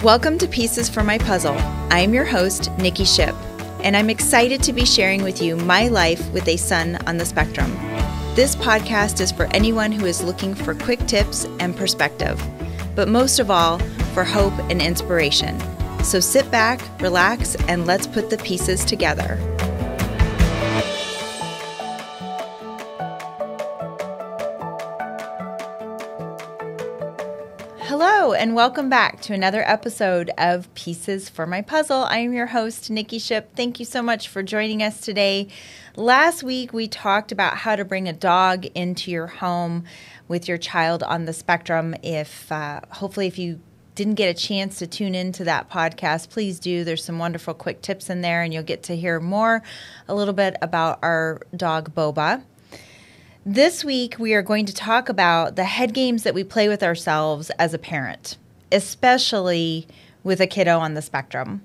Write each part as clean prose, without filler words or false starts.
Welcome to Pieces for My Puzzle. I'm your host, Nikki Ship, and I'm excited to be sharing with you my life with a son on the spectrum. This podcast is for anyone who is looking for quick tips and perspective, but most of all, for hope and inspiration. So sit back, relax, and let's put the pieces together. Hello, and welcome back to another episode of Pieces for My Puzzle. I am your host, Nikki Ship. Thank you so much for joining us today. Last week, we talked about how to bring a dog into your home with your child on the spectrum. Hopefully, if you didn't get a chance to tune into that podcast, please do. There's some wonderful quick tips in there, and you'll get to hear a little bit about our dog, Boba. This week, we are going to talk about the head games that we play with ourselves as a parent, especially with a kiddo on the spectrum.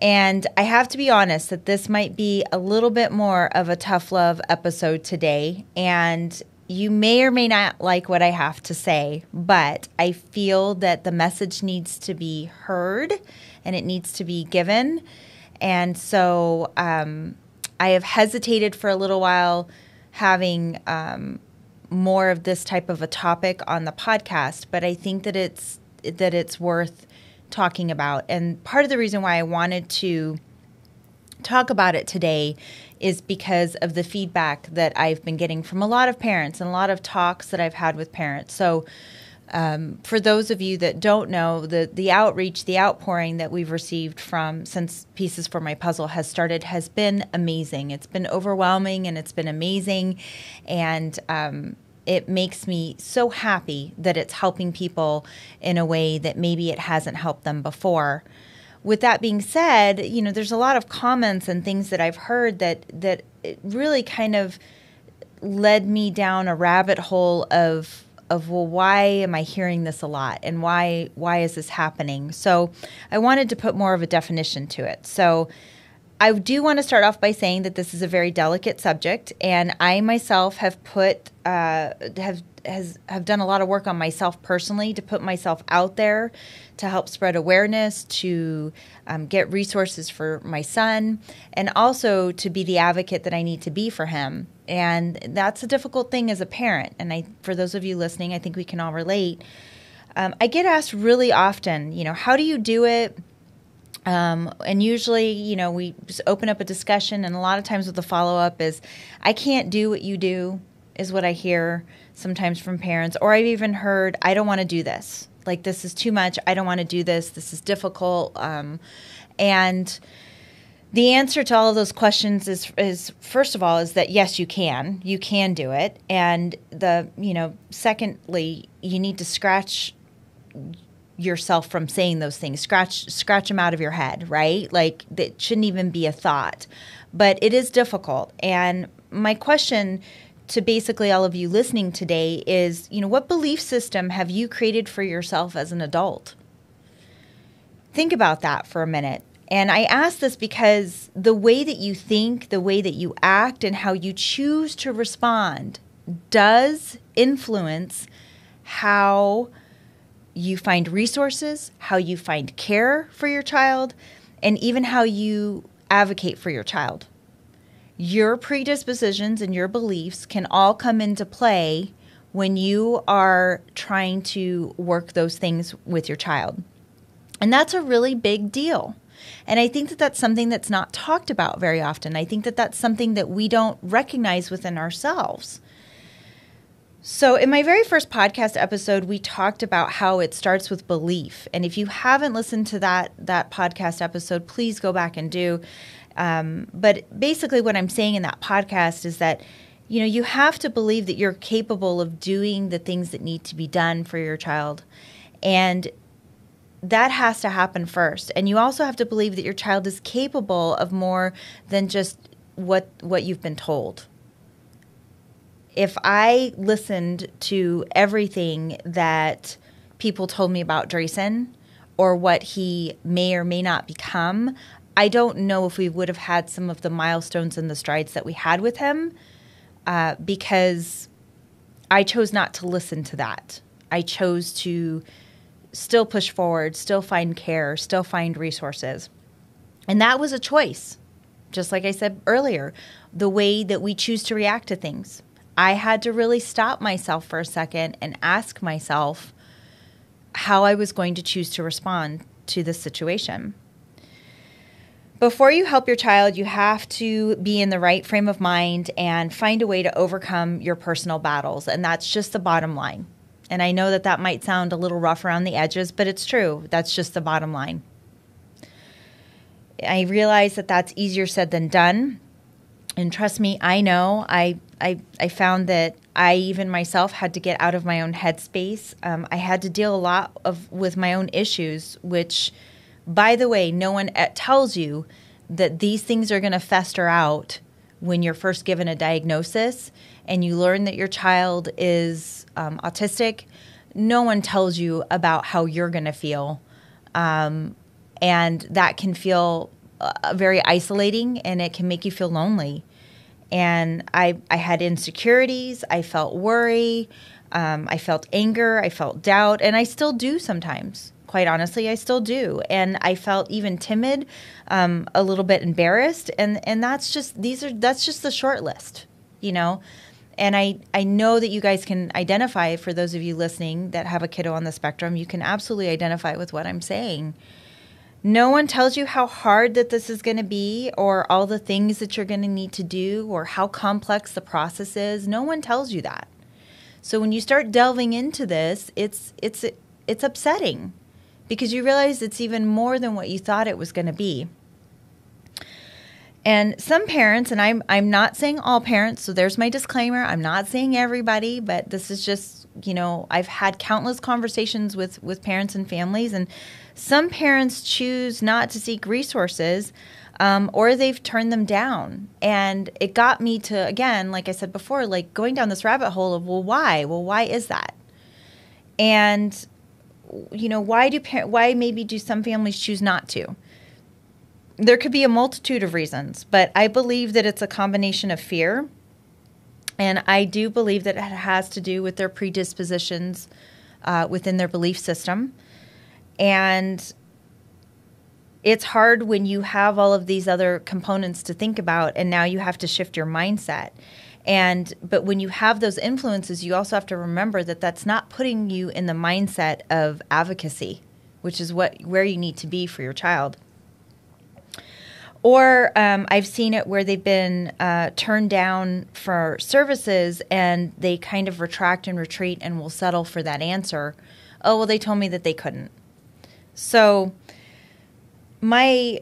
And I have to be honest that this might be a little bit more of a tough love episode today, and you may or may not like what I have to say, but I feel that the message needs to be heard and it needs to be given. And so I have hesitated for a little while having more of this type of a topic on the podcast, but I think that it's worth talking about. And part of the reason why I wanted to talk about it today is because of the feedback that I've been getting from a lot of parents and a lot of talks that I've had with parents. So for those of you that don't know, the outreach, the outpouring that we've received since Pieces for My Puzzle has started has been amazing. It's been overwhelming and it's been amazing. And it makes me so happy that it's helping people in a way that maybe it hasn't helped them before. With that being said, there's a lot of comments and things that I've heard that it really kind of led me down a rabbit hole of well, why am I hearing this a lot, and why is this happening? So I wanted to put more of a definition to it. So I do want to start off by saying that this is a very delicate subject, and I myself have have done a lot of work on myself personally to put myself out there to help spread awareness, to get resources for my son, and also to be the advocate that I need to be for him. And that's a difficult thing as a parent. And for those of you listening, I think we can all relate. I get asked really often, how do you do it? And usually, we just open up a discussion, and a lot of times with the follow-up is, I can't do what you do, is what I hear sometimes from parents. Or I've even heard, I don't want to do this. Like, this is too much. I don't want to do this. This is difficult. And the answer to all of those questions is first of all, is that yes, you can do it. And secondly, you need to scratch yourself from saying those things, scratch them out of your head, right? Like, that shouldn't even be a thought, but it is difficult. And my question to basically all of you listening today is, what belief system have you created for yourself as an adult? Think about that for a minute. And I ask this because the way that you think, the way that you act, and how you choose to respond does influence how you find resources, how you find care for your child, and even how you advocate for your child. Your predispositions and your beliefs can all come into play when you are trying to work those things with your child. And that's a really big deal. And I think that that's something that's not talked about very often. I think that that's something that we don't recognize within ourselves. So in my very first podcast episode, we talked about how it starts with belief. And if you haven't listened to that podcast episode, please go back and do. But basically what I'm saying in that podcast is that, you have to believe that you're capable of doing the things that need to be done for your child. And that has to happen first. And you also have to believe that your child is capable of more than just what you've been told. If I listened to everything that people told me about Drayson or what he may or may not become, I don't know if we would have had some of the milestones and the strides that we had with him, because I chose not to listen to that. I chose to still push forward, still find care, still find resources. And that was a choice. Just like I said earlier, the way that we choose to react to things. I had to really stop myself for a second and ask myself how I was going to choose to respond to this situation. Before you help your child, you have to be in the right frame of mind and find a way to overcome your personal battles. And that's just the bottom line. And I know that that might sound a little rough around the edges, but it's true. That's just the bottom line. I realize that that's easier said than done. And trust me, I know. I found that I even myself had to get out of my own headspace. I had to deal a lot with my own issues, which, by the way, no one tells you that these things are going to fester out when you're first given a diagnosis and you learn that your child is autistic. No one tells you about how you're going to feel. And that can feel very isolating, and it can make you feel lonely. And I had insecurities. I felt worry. I felt anger. I felt doubt. And I still do sometimes. Quite honestly, I still do. And I felt even timid, a little bit embarrassed. And that's just the short list, you know. And I know that you guys can identify, for those of you listening that have a kiddo on the spectrum, you can absolutely identify with what I'm saying. No one tells you how hard that this is going to be, or all the things that you're going to need to do, or how complex the process is. No one tells you that. So when you start delving into this, it's upsetting, because you realize it's even more than what you thought it was going to be. And some parents, and I'm not saying all parents, so there's my disclaimer. I'm not saying everybody, but this is just, you know, I've had countless conversations with parents and families, and some parents choose not to seek resources, or they've turned them down. And it got me to, again, like I said before, like going down this rabbit hole of, well, why? Well, why is that? And, you know, why maybe do some families choose not to? There could be a multitude of reasons, but I believe that it's a combination of fear. And I do believe that it has to do with their predispositions within their belief system. And it's hard when you have all of these other components to think about, and now you have to shift your mindset. But when you have those influences, you also have to remember that that's not putting you in the mindset of advocacy, which is where you need to be for your child. Or I've seen it where they've been turned down for services, and they kind of retract and retreat and will settle for that answer. Oh, well, they told me that they couldn't. So my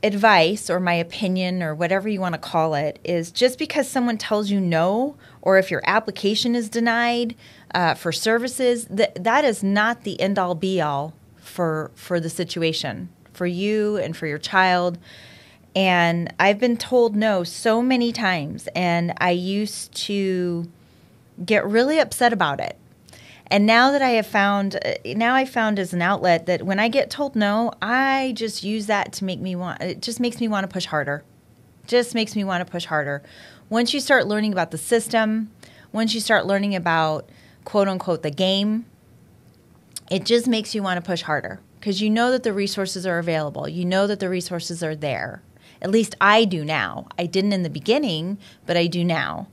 advice, or my opinion, or whatever you want to call it, is just because someone tells you no, or if your application is denied for services, that is not the end-all be-all for the situation, for you and for your child. And I've been told no so many times, and I used to get really upset about it. And now that I found as an outlet that when I get told no, I just use that to it just makes me want to push harder. Just makes me want to push harder. Once you start learning about the system, once you start learning about, quote unquote, the game, it just makes you want to push harder, because you know that the resources are available. You know that the resources are there. At least I do now. I didn't in the beginning, but I do now.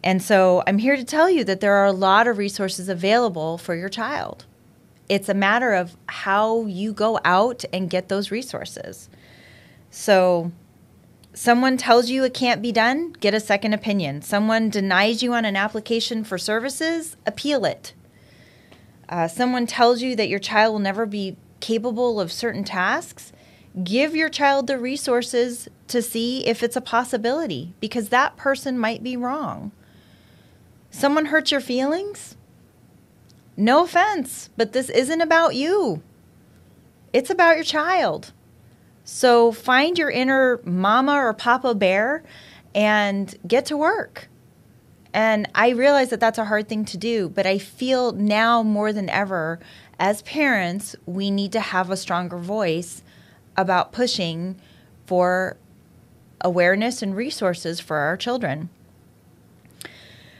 And so I'm here to tell you that there are a lot of resources available for your child. It's a matter of how you go out and get those resources. So someone tells you it can't be done, get a second opinion. Someone denies you on an application for services, appeal it. Someone tells you that your child will never be capable of certain tasks, give your child the resources to see if it's a possibility, because that person might be wrong. Someone hurts your feelings? No offense, but this isn't about you. It's about your child. So find your inner mama or papa bear and get to work. And I realize that that's a hard thing to do, but I feel now more than ever, as parents, we need to have a stronger voice about pushing for awareness and resources for our children.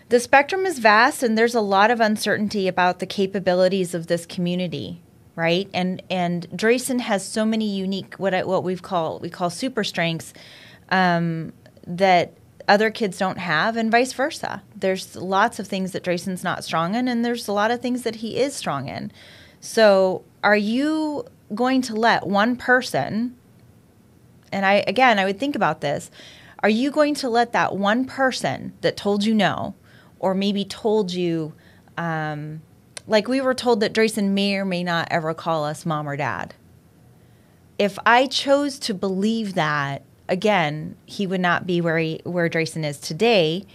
The spectrum is vast, and there's a lot of uncertainty about the capabilities of this community. right? And Drayson has so many unique what we call super strengths that other kids don't have, and vice versa. There's lots of things that Drayson's not strong in, and there's a lot of things that he is strong in. So are you going to let one person, and I would think about this, are you going to let that one person that told you no, or maybe told you, like we were told that Drayson may or may not ever call us mom or dad. If I chose to believe that, again, he would not be where Drayson is today.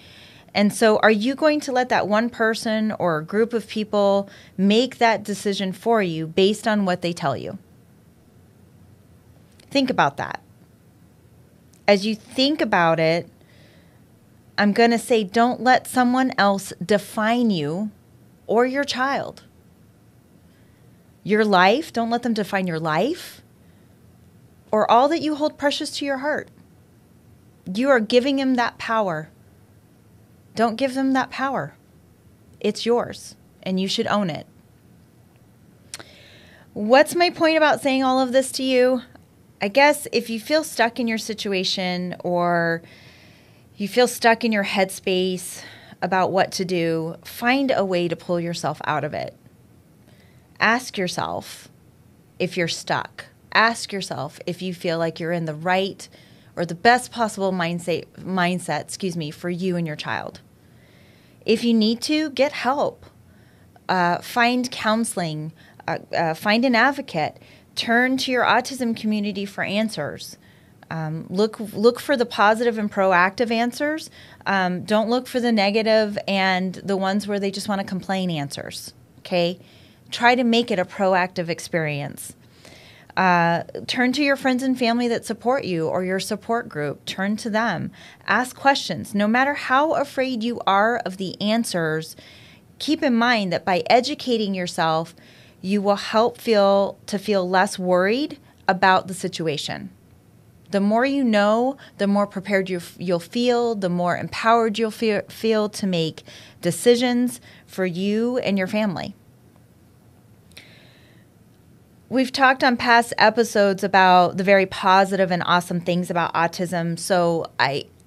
And so are you going to let that one person or a group of people make that decision for you based on what they tell you? Think about that. As you think about it, I'm going to say don't let someone else define you or your child. Your life, don't let them define your life or all that you hold precious to your heart. You are giving them that power. Don't give them that power. It's yours, and you should own it. What's my point about saying all of this to you? I guess if you feel stuck in your situation or you feel stuck in your headspace about what to do, find a way to pull yourself out of it. Ask yourself if you're stuck. Ask yourself if you feel like you're in the right or the best possible mindset, for you and your child. If you need to, get help. Find counseling. Find an advocate. Turn to your autism community for answers. Look for the positive and proactive answers. Don't look for the negative and the ones where they just want to complain answers. Okay? Try to make it a proactive experience. Turn to your friends and family that support you or your support group. Turn to them. Ask questions. No matter how afraid you are of the answers, keep in mind that by educating yourself, you will help feel less worried about the situation. The more you know, the more prepared you'll feel, the more empowered you'll feel to make decisions for you and your family. We've talked on past episodes about the very positive and awesome things about autism, so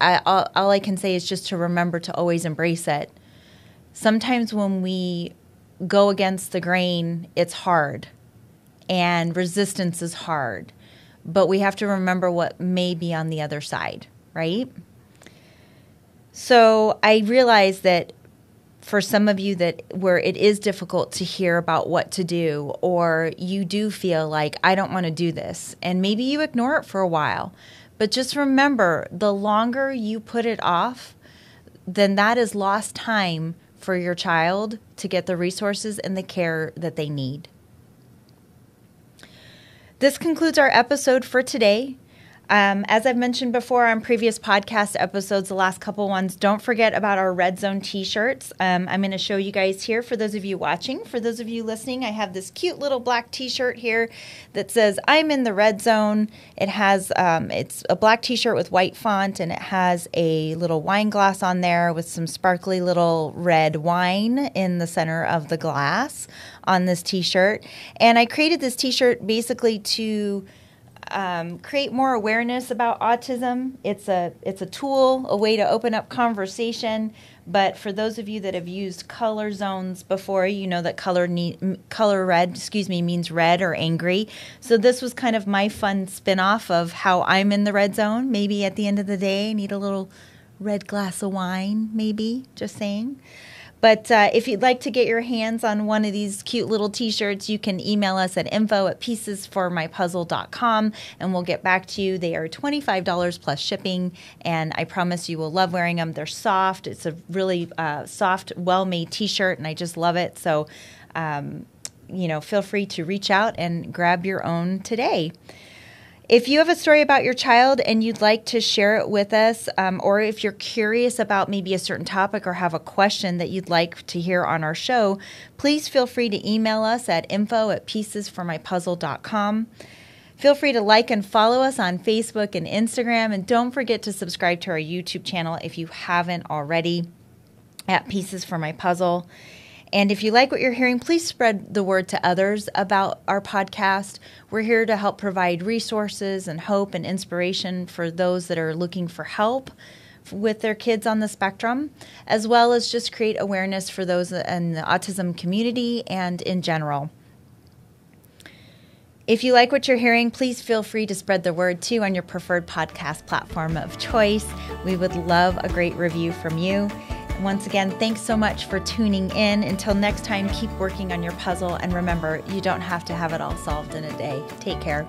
all I can say is just to remember to always embrace it. Sometimes when we go against the grain, it's hard, and resistance is hard, but we have to remember what may be on the other side, right? So I realize that for some of you where it is difficult to hear about what to do, or you do feel like, I don't want to do this, and maybe you ignore it for a while. But just remember, the longer you put it off, then that is lost time for your child to get the resources and the care that they need. This concludes our episode for today. As I've mentioned before on previous podcast episodes, the last couple ones, don't forget about our Red Zone t-shirts. I'm going to show you guys here for those of you watching. For those of you listening, I have this cute little black t-shirt here that says, I'm in the Red Zone. It has, it's a black t-shirt with white font, and it has a little wine glass on there with some sparkly little red wine in the center of the glass on this t-shirt. And I created this t-shirt basically to create more awareness about autism. It's a tool, a way to open up conversation. But for those of you that have used color zones before, you know that color red, means red or angry. So this was kind of my fun spin-off of how I'm in the red zone. Maybe at the end of the day, I need a little red glass of wine, maybe, just saying. But if you'd like to get your hands on one of these cute little t-shirts, you can email us at info@piecesformypuzzle.com, and we'll get back to you. They are $25 plus shipping, and I promise you will love wearing them. They're soft. It's a really soft, well-made t-shirt, and I just love it. So, feel free to reach out and grab your own today. If you have a story about your child and you'd like to share it with us, or if you're curious about maybe a certain topic or have a question that you'd like to hear on our show, please feel free to email us at info@piecesformypuzzle.com. Feel free to like and follow us on Facebook and Instagram, and don't forget to subscribe to our YouTube channel if you haven't already, at Pieces for My Puzzle. And if you like what you're hearing, please spread the word to others about our podcast. We're here to help provide resources and hope and inspiration for those that are looking for help with their kids on the spectrum, as well as just create awareness for those in the autism community and in general. If you like what you're hearing, please feel free to spread the word too on your preferred podcast platform of choice. We would love a great review from you. Once again, thanks so much for tuning in. Until next time, keep working on your puzzle. And remember, you don't have to have it all solved in a day. Take care.